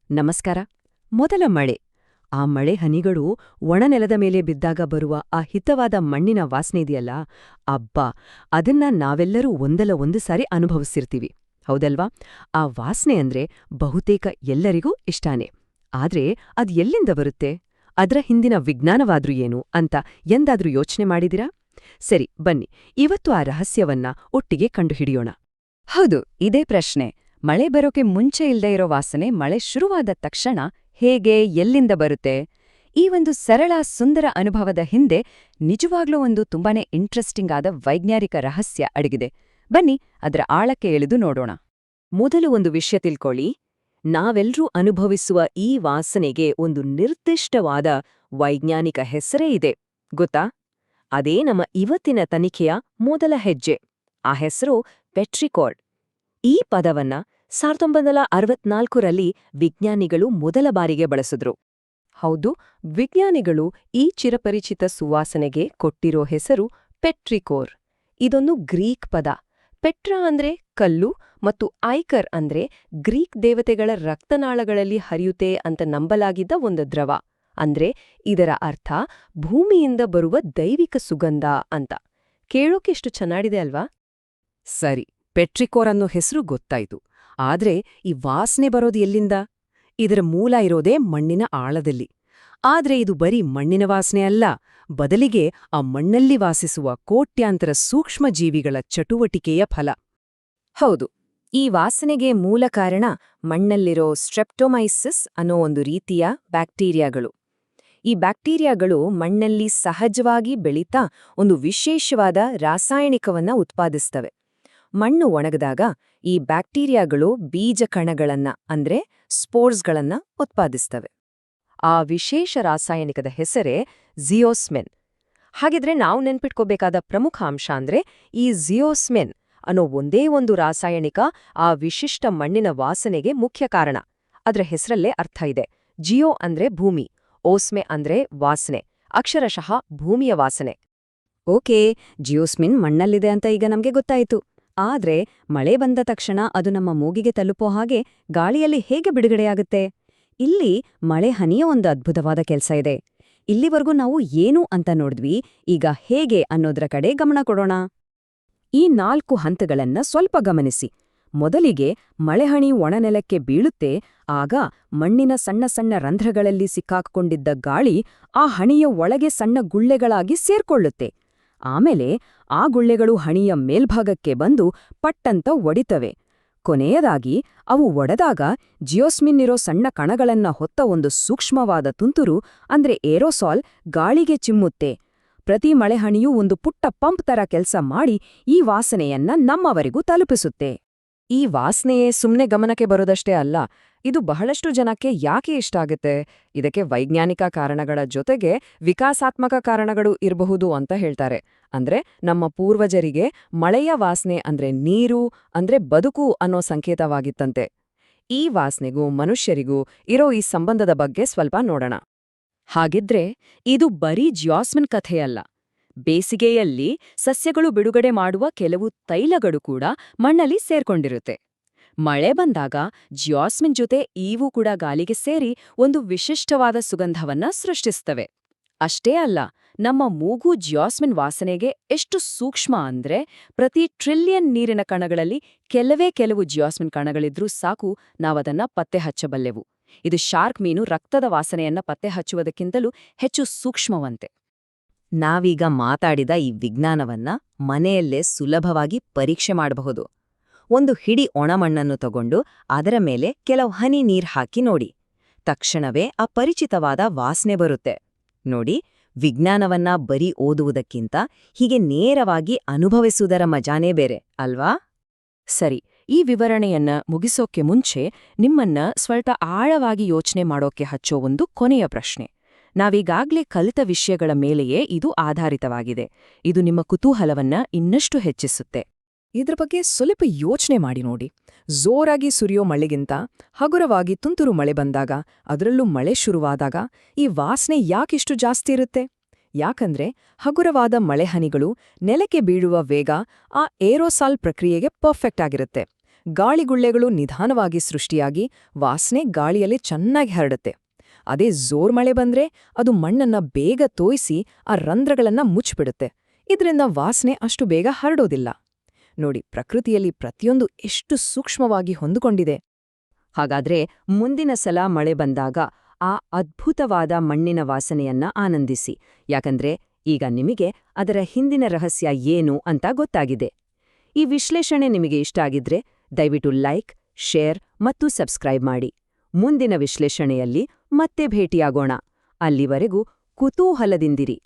ನಮಸ್ಕಾರ. ಮೊದಲ ಮಳೆ. ಆ ಮಳೆ ಹನಿಗಳು ಒಣನೆಲದ ಮೇಲೆ ಬಿದ್ದಾಗ ಬರುವ ಆ ಹಿತವಾದ ಮಣ್ಣಿನ ವಾಸನೆ ಇದೆಯಲ್ಲ, ಅಬ್ಬಾ, ಅದನ್ನ ನಾವೆಲ್ಲರೂ ಒಂದಲ್ಲ ಒಂದು ಸಾರಿ ಅನುಭವಿಸಿರ್ತೀವಿ, ಹೌದಲ್ವಾ? ಆ ವಾಸನೆ ಅಂದ್ರೆ ಬಹುತೇಕ ಎಲ್ಲರಿಗೂ ಇಷ್ಟಾನೇ. ಆದ್ರೆ ಅದ್ ಎಲ್ಲಿಂದ ಬರುತ್ತೆ? ಅದ್ರ ಹಿಂದಿನ ವಿಜ್ಞಾನವಾದ್ರೂ ಏನು ಅಂತ ಎಂದಾದ್ರೂ ಯೋಚನೆ ಮಾಡಿದಿರಾ? ಸರಿ, ಬನ್ನಿ ಇವತ್ತು ಆ ರಹಸ್ಯವನ್ನ ಒಟ್ಟಿಗೆ ಕಂಡುಹಿಡಿಯೋಣ. ಹೌದು, ಇದೇ ಪ್ರಶ್ನೆ. ಮಳೆ ಬರೋಕೆ ಮುಂಚೆ ಇಲ್ದೇ ಇರೋ ವಾಸನೆ ಮಳೆ ಶುರುವಾದ ತಕ್ಷಣ ಹೇಗೆ, ಎಲ್ಲಿಂದ ಬರುತ್ತೆ? ಈ ಒಂದು ಸರಳ ಸುಂದರ ಅನುಭವದ ಹಿಂದೆ ನಿಜವಾಗ್ಲೂ ಒಂದು ತುಂಬಾನೇ ಇಂಟ್ರೆಸ್ಟಿಂಗ್ ಆದ ವೈಜ್ಞಾನಿಕ ರಹಸ್ಯ ಅಡಗಿದೆ. ಬನ್ನಿ ಅದರ ಆಳಕ್ಕೆ ಇಳಿದು ನೋಡೋಣ. ಮೊದಲು ಒಂದು ವಿಷಯ ತಿಳ್ಕೊಳ್ಳಿ. ನಾವೆಲ್ಲರೂ ಅನುಭವಿಸುವ ಈ ವಾಸನೆಗೆ ಒಂದು ನಿರ್ದಿಷ್ಟವಾದ ವೈಜ್ಞಾನಿಕ ಹೆಸರೇ ಇದೆ, ಗೊತ್ತಾ? ಅದೇ ನಮ್ಮ ಇವತ್ತಿನ ತನಿಖೆಯ ಮೊದಲ ಹೆಜ್ಜೆ. ಆ ಹೆಸರು ಪೆಟ್ರಿಕೋರ್. ಈ ಪದವನ್ನ 1964ರಲ್ಲಿ ವಿಜ್ಞಾನಿಗಳು ಮೊದಲ ಬಾರಿಗೆ ಬಳಸಿದ್ರು. ಹೌದು, ವಿಜ್ಞಾನಿಗಳು ಈ ಚಿರಪರಿಚಿತ ಸುವಾಸನೆಗೆ ಕೊಟ್ಟಿರೋ ಹೆಸರು ಪೆಟ್ರಿಕೋರ್. ಇದೊಂದು ಗ್ರೀಕ್ ಪದ. ಪೆಟ್ರಾ ಅಂದ್ರೆ ಕಲ್ಲು ಮತ್ತು ಐಕರ್ ಅಂದ್ರೆ ಗ್ರೀಕ್ ದೇವತೆಗಳ ರಕ್ತನಾಳಗಳಲ್ಲಿ ಹರಿಯುತ್ತೆ ಅಂತ ನಂಬಲಾಗಿದ್ದ ಒಂದು ದ್ರವ. ಅಂದ್ರೆ ಇದರ ಅರ್ಥ ಭೂಮಿಯಿಂದ ಬರುವ ದೈವಿಕ ಸುಗಂಧ ಅಂತ. ಕೇಳೋಕೆಷ್ಟು ಚೆನ್ನಾಗಿದೆ ಅಲ್ವಾ? ಸರಿ, ಪೆಟ್ರಿಕೋರ್ ಅನ್ನೋ ಹೆಸರು ಗೊತ್ತಾಯ್ತು. ಆದ್ರೆ ಈ ವಾಸನೆ ಬರೋದು ಎಲ್ಲಿಂದ? ಇದರ ಮೂಲ ಇರೋದೇ ಮಣ್ಣಿನ ಆಳದಲ್ಲಿ. ಆದ್ರೆ ಇದು ಬರೀ ಮಣ್ಣಿನ ವಾಸನೆ ಅಲ್ಲ, ಬದಲಿಗೆ ಆ ಮಣ್ಣಲ್ಲಿ ವಾಸಿಸುವ ಕೋಟ್ಯಾಂತರ ಸೂಕ್ಷ್ಮ ಜೀವಿಗಳ ಚಟುವಟಿಕೆಯ ಫಲ. ಹೌದು, ಈ ವಾಸನೆಗೆ ಮೂಲ ಕಾರಣ ಮಣ್ಣಲ್ಲಿರೋ ಸ್ಟ್ರೆಪ್ಟೊಮೈಸಿಸ್ ಅನ್ನೋ ಒಂದು ರೀತಿಯ ಬ್ಯಾಕ್ಟೀರಿಯಾಗಳು. ಈ ಬ್ಯಾಕ್ಟೀರಿಯಾಗಳು ಮಣ್ಣಲ್ಲಿ ಸಹಜವಾಗಿ ಬೆಳೀತಾ ಒಂದು ವಿಶೇಷವಾದ ರಾಸಾಯನಿಕವನ್ನ ಉತ್ಪಾದಿಸ್ತವೆ. ಮಣ್ಣು ಒಣಗದಾಗ ಈ ಬ್ಯಾಕ್ಟೀರಿಯಾಗಳು ಬೀಜ ಕಣಗಳನ್ನ ಅಂದ್ರೆ ಸ್ಪೋರ್ಸ್ಗಳನ್ನ ಉತ್ಪಾದಿಸ್ತವೆ. ಆ ವಿಶೇಷ ರಾಸಾಯನಿಕದ ಹೆಸರೇ ಜಿಯೋಸ್ಮಿನ್. ಹಾಗಿದ್ರೆ ನಾವು ನೆನ್ಪಿಟ್ಕೋಬೇಕಾದ ಪ್ರಮುಖ ಅಂಶ ಅಂದ್ರೆ ಈ ಜಿಯೋಸ್ಮಿನ್ ಅನ್ನೋ ಒಂದೇ ಒಂದು ರಾಸಾಯನಿಕ ಆ ವಿಶಿಷ್ಟ ಮಣ್ಣಿನ ವಾಸನೆಗೆ ಮುಖ್ಯ ಕಾರಣ. ಅದ್ರ ಹೆಸರಲ್ಲೇ ಅರ್ಥ ಇದೆ. ಜಿಯೋ ಅಂದ್ರೆ ಭೂಮಿ, ಓಸ್ಮೆ ಅಂದ್ರೆ ವಾಸನೆ, ಅಕ್ಷರಶಃ ಭೂಮಿಯ ವಾಸನೆ. ಓಕೆ, ಜಿಯೋಸ್ಮಿನ್ ಮಣ್ಣಲ್ಲಿದೆ ಅಂತ ಈಗ ನಮ್ಗೆ ಗೊತ್ತಾಯಿತು. ಆದ್ರೆ ಮಳೆ ಬಂದ ತಕ್ಷಣ ಅದು ನಮ್ಮ ಮೂಗಿಗೆ ತಲುಪೋ ಹಾಗೆ ಗಾಳಿಯಲ್ಲಿ ಹೇಗೆ ಬಿಡುಗಡೆಯಾಗುತ್ತೆ? ಇಲ್ಲಿ ಮಳೆ ಹನಿಯ ಒಂದು ಅದ್ಭುತವಾದ ಕೆಲಸ ಇದೆ. ಇಲ್ಲಿವರೆಗೂ ನಾವು ಏನು ಅಂತ ನೋಡಿದ್ವಿ, ಈಗ ಹೇಗೆ ಅನ್ನೋದ್ರ ಕಡೆ ಗಮನ ಕೊಡೋಣ. ಈ 4 ಹಂತಗಳನ್ನ ಸ್ವಲ್ಪ ಗಮನಿಸಿ. ಮೊದಲಿಗೆ ಮಳೆಹನಿ ಒಣನೆಲಕ್ಕೆ ಬೀಳುತ್ತೆ. ಆಗ ಮಣ್ಣಿನ ಸಣ್ಣ ಸಣ್ಣ ರಂಧ್ರಗಳಲ್ಲಿ ಸಿಕ್ಕಾಕೊಂಡಿದ್ದ ಗಾಳಿ ಆ ಹಣಿಯ ಒಳಗೆ ಸಣ್ಣ ಗುಳ್ಳೆಗಳಾಗಿ ಸೇರ್ಕೊಳ್ಳುತ್ತೆ. ಆಮೇಲೆ ಆ ಗುಳ್ಳೆಗಳು ಹಣಿಯ ಮೇಲ್ಭಾಗಕ್ಕೆ ಬಂದು ಪಟ್ಟಂತ ಒಡಿತವೆ. ಕೊನೆಯದಾಗಿ ಅವು ಒಡೆದಾಗ ಜಿಯೋಸ್ಮಿನ್ ಇರೋ ಸಣ್ಣ ಕಣಗಳನ್ನ ಹೊತ್ತ ಒಂದು ಸೂಕ್ಷ್ಮವಾದ ತುಂತುರು ಅಂದ್ರೆ ಏರೋಸಾಲ್ ಗಾಳಿಗೆ ಚಿಮ್ಮುತ್ತೆ. ಪ್ರತಿ ಮಳೆಹಣಿಯೂ ಒಂದು ಪುಟ್ಟ ಪಂಪ್ ತರ ಕೆಲಸ ಮಾಡಿ ಈ ವಾಸನೆಯನ್ನ ನಮ್ಮವರೆಗೂ ತಲುಪಿಸುತ್ತೆ. ಈ ವಾಸನೆಯೇ ಸುಮ್ನೆ ಗಮನಕ್ಕೆ ಬರೋದಷ್ಟೇ ಅಲ್ಲ, ಇದು ಬಹಳಷ್ಟು ಜನಕ್ಕೆ ಯಾಕೆ ಇಷ್ಟ ಆಗುತ್ತೆ? ಇದಕ್ಕೆ ವೈಜ್ಞಾನಿಕ ಕಾರಣಗಳ ಜೊತೆಗೆ ವಿಕಾಸಾತ್ಮಕ ಕಾರಣಗಳು ಇರಬಹುದು ಅಂತ ಹೇಳ್ತಾರೆ. ಅಂದ್ರೆ ನಮ್ಮ ಪೂರ್ವಜರಿಗೆ ಮಳೆಯ ವಾಸನೆ ಅಂದ್ರೆ ನೀರು, ಅಂದ್ರೆ ಬದುಕು ಅನ್ನೋ ಸಂಕೇತವಾಗಿತ್ತಂತೆ. ಈ ವಾಸನೆಗೂ ಮನುಷ್ಯರಿಗೂ ಇರೋ ಈ ಸಂಬಂಧದ ಬಗ್ಗೆ ಸ್ವಲ್ಪ ನೋಡೋಣ. ಹಾಗಿದ್ರೆ ಇದು ಬರೀ ಜಿಯಾಸ್ಮಿನ್ ಕಥೆಯಲ್ಲ. ಬೇಸಿಗೆಯಲ್ಲಿ ಸಸ್ಯಗಳು ಬಿಡುಗಡೆ ಮಾಡುವ ಕೆಲವು ತೈಲಗಳು ಕೂಡ ಮಣ್ಣಲ್ಲಿ ಸೇರ್ಕೊಂಡಿರುತ್ತೆ. ಮಳೆ ಬಂದಾಗ ಜಿಯಾಸ್ಮಿನ್ ಜೊತೆ ಇವು ಕೂಡ ಗಾಳಿಗೆ ಸೇರಿ ಒಂದು ವಿಶಿಷ್ಟವಾದ ಸುಗಂಧವನ್ನ ಸೃಷ್ಟಿಸ್ತವೆ. ಅಷ್ಟೇ ಅಲ್ಲ, ನಮ್ಮ ಮೂಗು ಜಿಯಾಸ್ಮಿನ್ ವಾಸನೆಗೆ ಎಷ್ಟು ಸೂಕ್ಷ್ಮ ಅಂದ್ರೆ ಪ್ರತಿ ಟ್ರಿಲಿಯನ್ ನೀರಿನ ಕಣಗಳಲ್ಲಿ ಕೆಲವು ಜಿಯಾಸ್ಮಿನ್ ಕಣಗಳಿದ್ರೂ ಸಾಕು, ನಾವದನ್ನ ಪತ್ತೆ ಹಚ್ಚಬಲ್ಲೆವು. ಇದು ಶಾರ್ಕ್ ಮೀನು ರಕ್ತದ ವಾಸನೆಯನ್ನ ಪತ್ತೆ ಹಚ್ಚುವುದಕ್ಕಿಂತಲೂ ಹೆಚ್ಚು ಸೂಕ್ಷ್ಮವಂತೆ. ನಾವೀಗ ಮಾತಾಡಿದ ಈ ವಿಜ್ಞಾನವನ್ನ ಮನೆಯಲ್ಲೇ ಸುಲಭವಾಗಿ ಪರೀಕ್ಷೆ ಮಾಡಬಹುದು. ಒಂದು ಹಿಡಿ ಒಣಮಣ್ಣನ್ನು ತಗೊಂಡು ಅದರ ಮೇಲೆ ಕೆಲವು ಹನಿ ನೀರ್ ಹಾಕಿ ನೋಡಿ. ತಕ್ಷಣವೇ ಅಪರಿಚಿತವಾದ ವಾಸನೆ ಬರುತ್ತೆ. ನೋಡಿ, ವಿಜ್ಞಾನವನ್ನ ಬರೀ ಓದುವುದಕ್ಕಿಂತ ಹೀಗೆ ನೇರವಾಗಿ ಅನುಭವಿಸುವುದರ ಮಜಾನೇ ಬೇರೆ ಅಲ್ವಾ? ಸರಿ, ಈ ವಿವರಣೆಯನ್ನ ಮುಗಿಸೋಕೆ ಮುಂಚೆ ನಿಮ್ಮನ್ನ ಸ್ವಲ್ಪ ಆಳವಾಗಿ ಯೋಚನೆ ಮಾಡೋಕೆ ಹಚ್ಚೋ ಒಂದು ಕೊನೆಯ ಪ್ರಶ್ನೆ. ನಾವೀಗಾಗ್ಲೇ ಕಲಿತ ವಿಷಯಗಳ ಮೇಲೆಯೇ ಇದು ಆಧಾರಿತವಾಗಿದೆ. ಇದು ನಿಮ್ಮ ಕುತೂಹಲವನ್ನ ಇನ್ನಷ್ಟು ಹೆಚ್ಚಿಸುತ್ತೆ. ಇದ್ರ ಬಗ್ಗೆ ಸ್ವಲ್ಪ ಯೋಚನೆ ಮಾಡಿ ನೋಡಿ. ಜೋರಾಗಿ ಸುರಿಯೋ ಮಳೆಗಿಂತ ಹಗುರವಾಗಿ ತುಂತುರು ಮಳೆ ಬಂದಾಗ, ಅದರಲ್ಲೂ ಮಳೆ ಶುರುವಾದಾಗ ಈ ವಾಸನೆ ಯಾಕಿಷ್ಟು ಜಾಸ್ತಿ ಇರುತ್ತೆ? ಯಾಕಂದ್ರೆ ಹಗುರವಾದ ಮಳೆಹನಿಗಳು ನೆಲಕ್ಕೆ ಬೀಳುವ ವೇಗ ಆ ಏರೋಸಾಲ್ ಪ್ರಕ್ರಿಯೆಗೆ ಪರ್ಫೆಕ್ಟ್ ಆಗಿರುತ್ತೆ. ಗಾಳಿಗುಳ್ಳೆಗಳು ನಿಧಾನವಾಗಿ ಸೃಷ್ಟಿಯಾಗಿ ವಾಸನೆ ಗಾಳಿಯಲ್ಲಿ ಚೆನ್ನಾಗಿ ಹರಡುತ್ತೆ. ಅದೇ ಜೋರ್ ಮಳೆ ಬಂದ್ರೆ ಅದು ಮಣ್ಣನ್ನ ಬೇಗ ತೋಯಿಸಿ ಆ ರಂಧ್ರಗಳನ್ನ ಮುಚ್ಚಿಬಿಡುತ್ತೆ. ಇದರಿಂದ ವಾಸನೆ ಅಷ್ಟು ಬೇಗ ಹರಡೋದಿಲ್ಲ. ನೋಡಿ, ಪ್ರಕೃತಿಯಲ್ಲಿ ಪ್ರತಿಯೊಂದು ಎಷ್ಟು ಸೂಕ್ಷ್ಮವಾಗಿ ಹೊಂದಿಕೊಂಡಿದೆ. ಹಾಗಾದ್ರೆ ಮುಂದಿನ ಸಲ ಮಳೆ ಬಂದಾಗ ಆ ಅದ್ಭುತವಾದ ಮಣ್ಣಿನ ವಾಸನೆಯನ್ನ ಆನಂದಿಸಿ, ಯಾಕಂದ್ರೆ ಈಗ ನಿಮಗೆ ಅದರ ಹಿಂದಿನ ರಹಸ್ಯ ಏನು ಅಂತ ಗೊತ್ತಾಗಿದೆ. ಈ ವಿಶ್ಲೇಷಣೆ ನಿಮಗೆ ಇಷ್ಟ ಆಗಿದ್ರೆ ದಯವಿಟ್ಟು ಲೈಕ್, ಶೇರ್ ಮತ್ತು ಸಬ್ಸ್ಕ್ರೈಬ್ ಮಾಡಿ. ಮುಂದಿನ ವಿಶ್ಲೇಷಣೆಯಲ್ಲಿ ಮತ್ತೆ ಭೇಟಿಯಾಗೋಣ. ಅಲ್ಲಿವರೆಗೂ ಕುತೂಹಲದಿಂದಿರಿ.